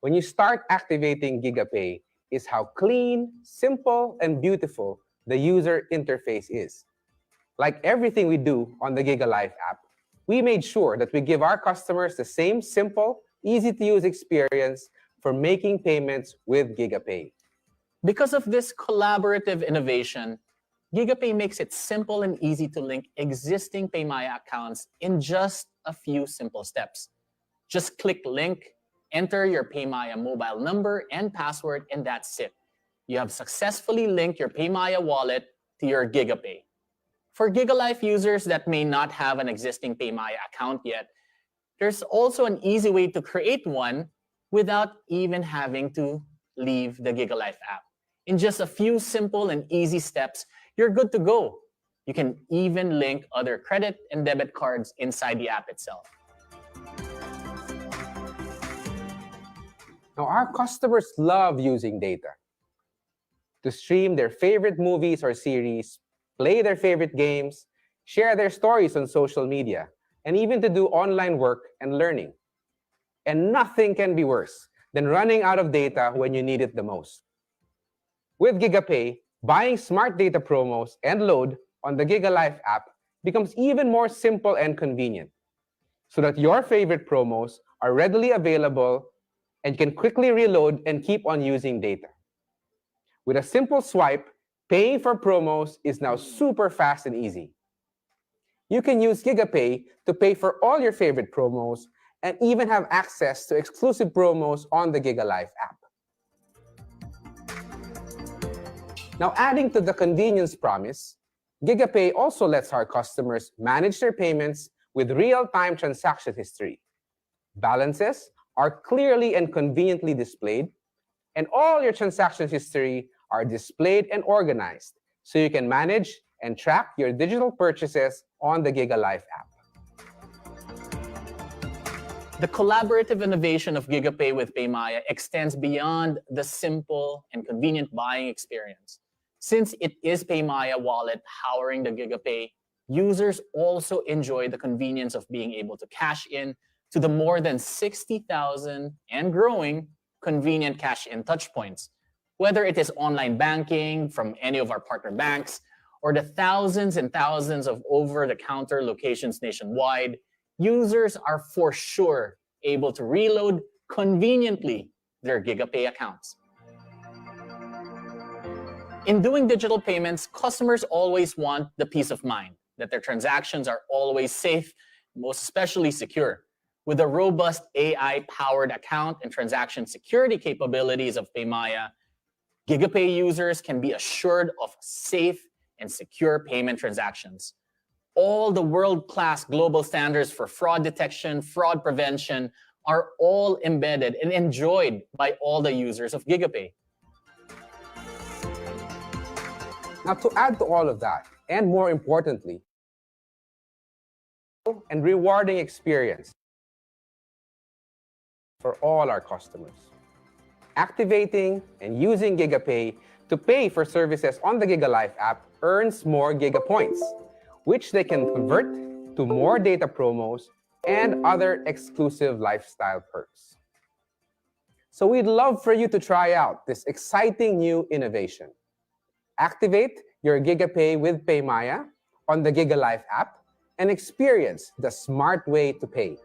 when you start activating GigaPay is how clean, simple, and beautiful the user interface is. Like everything we do on the GigaLife app, we made sure that we give our customers the same simple, easy-to-use experience for making payments with GigaPay. Because of this collaborative innovation, GigaPay makes it simple and easy to link existing PayMaya accounts in just a few simple steps. Just click link, enter your PayMaya mobile number and password, and that's it. You have successfully linked your PayMaya wallet to your GigaPay. For GigaLife users that may not have an existing PayMaya account yet, there's also an easy way to create one without even having to leave the GigaLife app. In just a few simple and easy steps, you're good to go. You can even link other credit and debit cards inside the app itself. Now, our customers love using data to stream their favorite movies or series, play their favorite games, share their stories on social media, and even to do online work and learning. And nothing can be worse than running out of data when you need it the most. With GigaPay, buying smart data promos and load on the GigaLife app becomes even more simple and convenient, so that your favorite promos are readily available and can quickly reload and keep on using data. With a simple swipe, paying for promos is now super fast and easy. You can use GigaPay to pay for all your favorite promos and even have access to exclusive promos on the GigaLife app. Now, adding to the convenience promise, GigaPay also lets our customers manage their payments with real-time transaction history. Balances are clearly and conveniently displayed, and all your transaction history are displayed and organized so you can manage and track your digital purchases on the GigaLife app. The collaborative innovation of GigaPay with PayMaya extends beyond the simple and convenient buying experience. Since it is PayMaya wallet powering the GigaPay, users also enjoy the convenience of being able to cash in to the more than 60,000 and growing convenient cash-in touchpoints. Whether it is online banking from any of our partner banks or the thousands and thousands of over-the-counter locations nationwide, users are for sure able to reload conveniently their GigaPay accounts. In doing digital payments, customers always want the peace of mind that their transactions are always safe, most especially secure. With the robust AI-powered account and transaction security capabilities of PayMaya, GigaPay users can be assured of safe and secure payment transactions. All the world-class global standards for fraud detection, fraud prevention are all embedded and enjoyed by all the users of GigaPay. Now, to add to all of that, and more importantly, and rewarding experience for all our customers. Activating and using GigaPay to pay for services on the GigaLife app earns more Giga points, which they can convert to more data promos and other exclusive lifestyle perks. So we'd love for you to try out this exciting new innovation. Activate your GigaPay with PayMaya on the GigaLife app and experience the smart way to pay.